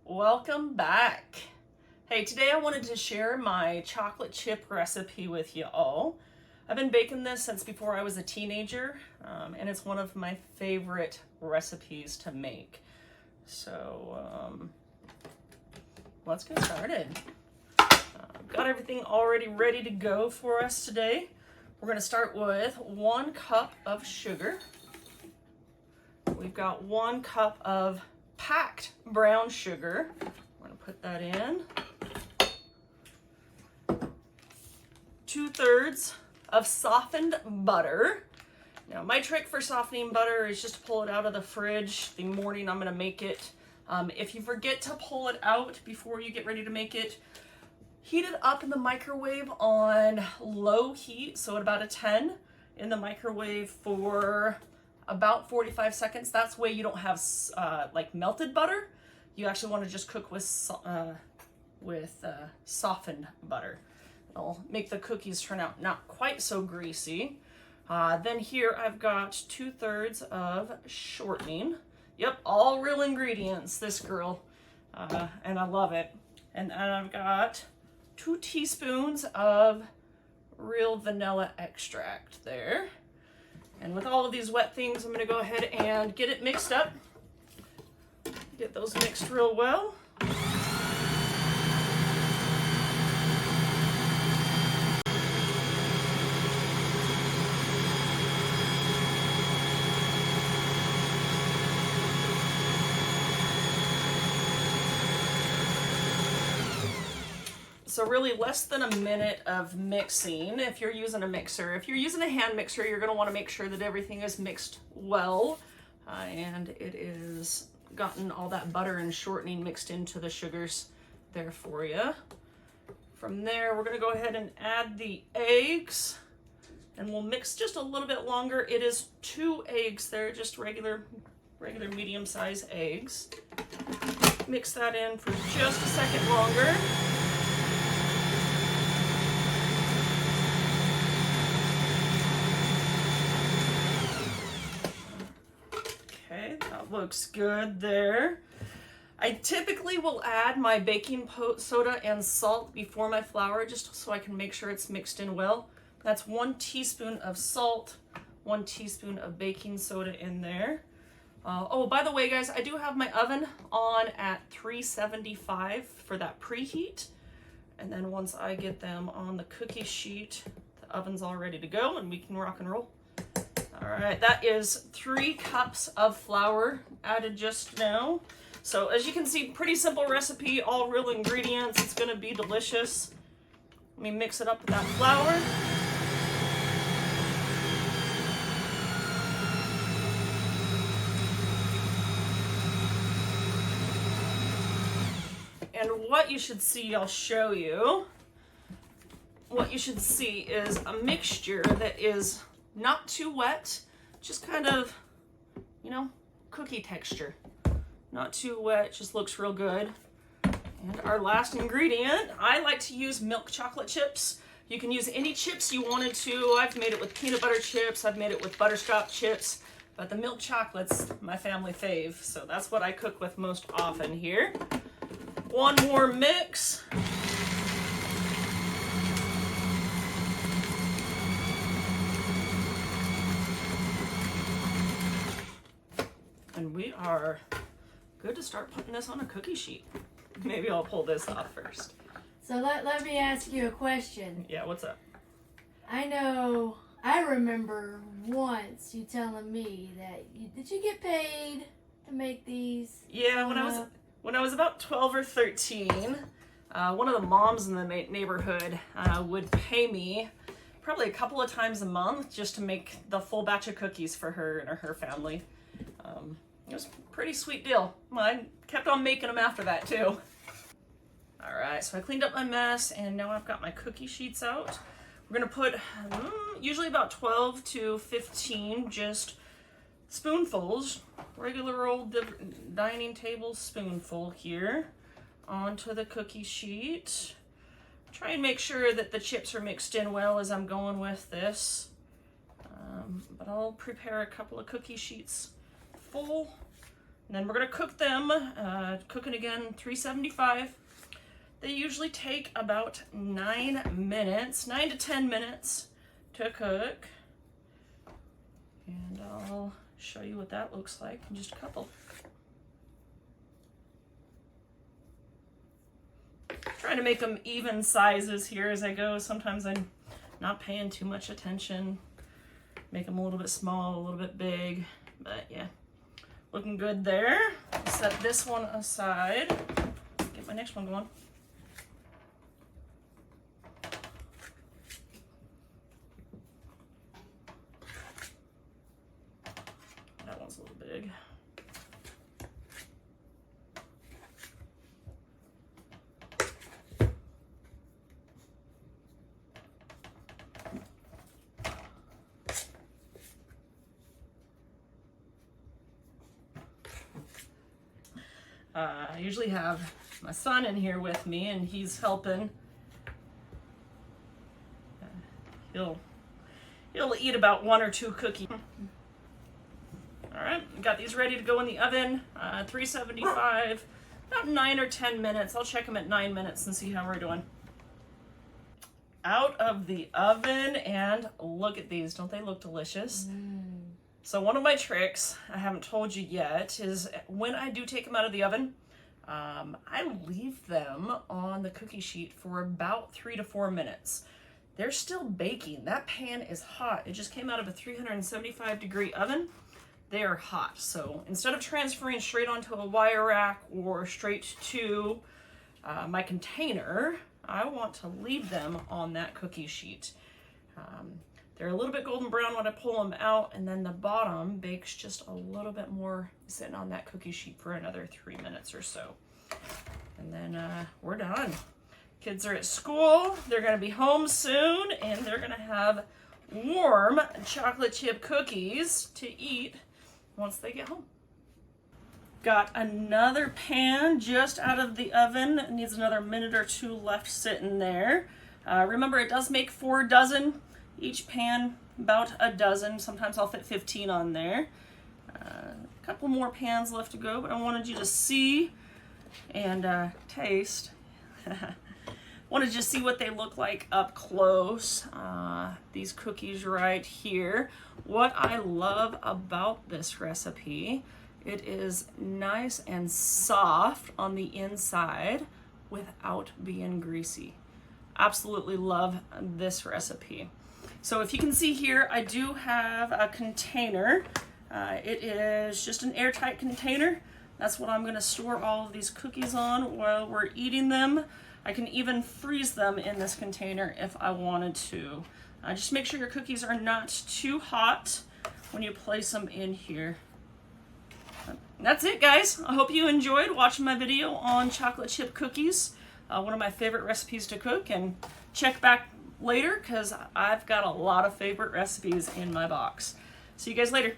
Welcome back. Hey, today I wanted to share my chocolate chip recipe with you all. I've been baking this since before I was a teenager, and it's one of my favorite recipes to make. So let's get started. Got everything already ready to go for us today. We're going to start with 1 cup of sugar. We've got 1 cup of packed brown sugar. I'm going to put that in. 2/3 of softened butter. Now, my trick for softening butter is just to pull it out of the fridge the morning I'm going to make it. If you forget to pull it out before you get ready to make it, heat it up in the microwave on low heat, so at about a 10 in the microwave for about 45 seconds. That's way you don't have like melted butter. You actually want to just cook with softened butter. It'll make the cookies turn out not quite so greasy. Then here I've got 2/3 of shortening. Yep, all real ingredients, this girl, and I love it. And I've got 2 teaspoons of real vanilla extract there. And with all of these wet things, I'm going to go ahead and get it mixed up. Get those mixed real well. So really less than a minute of mixing if you're using a mixer. If you're using a hand mixer, you're going to want to make sure that everything is mixed well and it is gotten all that butter and shortening mixed into the sugars there for you. From there, we're going to go ahead and add the eggs and we'll mix just a little bit longer. It is 2 eggs there, just regular medium-sized eggs. Mix that in for just a second longer. Looks good there. I typically will add my baking soda and salt before my flour just so I can make sure it's mixed in well. That's 1 teaspoon of salt, 1 teaspoon of baking soda in there. Oh, by the way, guys, I do have my oven on at 375 for that preheat. And then once I get them on the cookie sheet, the oven's all ready to go and we can rock and roll. All right, that is 3 cups of flour added just now. So as you can see, pretty simple recipe, all real ingredients. It's gonna be delicious. Let me mix it up with that flour. And what you should see, I'll show you. What you should see is a mixture that is not too wet, just kind of, cookie texture. Not too wet, just looks real good. And our last ingredient, I like to use milk chocolate chips. You can use any chips you wanted to. I've made it with peanut butter chips, I've made it with butterscotch chips, but the milk chocolate's my family fave, so that's what I cook with most often here. 1 more mix. And we are good to start putting this on a cookie sheet. Maybe I'll pull this off first. So let me ask you a question. Yeah, what's up? I remember once you telling me that did you get paid to make these? Yeah, when I was about 12 or 13, one of the moms in the neighborhood would pay me probably a couple of times a month just to make the full batch of cookies for her and her family. It was a pretty sweet deal. I kept on making them after that too. All right, so I cleaned up my mess and now I've got my cookie sheets out. We're gonna put usually about 12 to 15 just spoonfuls, regular old dining table spoonful here onto the cookie sheet. Try and make sure that the chips are mixed in well as I'm going with this. But I'll prepare a couple of cookie sheets full. And then we're gonna cook them, cooking again, 375. They usually take about 9 minutes, 9 to 10 minutes to cook. And I'll show you what that looks like in just a couple. Trying to make them even sizes here as I go. Sometimes I'm not paying too much attention. Make them a little bit small, a little bit big, but yeah, looking good there. Set this one aside. Get my next one going. That one's a little big. I usually have my son in here with me, and he's helping. He'll eat about 1 or 2 cookies. All right, got these ready to go in the oven. 375, about 9 or 10 minutes. I'll check them at 9 minutes and see how we're doing. Out of the oven, and look at these. Don't they look delicious? So one of my tricks, I haven't told you yet, is when I do take them out of the oven, I leave them on the cookie sheet for about 3 to 4 minutes. They're still baking. That pan is hot. It just came out of a 375-degree oven. They are hot. So instead of transferring straight onto a wire rack or straight to my container, I want to leave them on that cookie sheet. They're a little bit golden brown when I pull them out, and then the bottom bakes just a little bit more, sitting on that cookie sheet for another 3 minutes or so. And then we're done. Kids are at school, they're gonna be home soon, and they're gonna have warm chocolate chip cookies to eat once they get home. Got another pan just out of the oven. It needs another minute or 2 left sitting there. Remember, it does make 4 dozen. Each pan about a dozen. Sometimes I'll fit 15 on there. A couple more pans left to go, but I wanted you to see and taste. Wanted to just see what they look like up close. These cookies right here. What I love about this recipe, it is nice and soft on the inside without being greasy. Absolutely love this recipe. So if you can see here, I do have a container. It is just an airtight container. That's what I'm gonna store all of these cookies on while we're eating them. I can even freeze them in this container if I wanted to. Just make sure your cookies are not too hot when you place them in here. And that's it, guys. I hope you enjoyed watching my video on chocolate chip cookies. One of my favorite recipes to cook, and check back later because I've got a lot of favorite recipes in my box. See you guys later.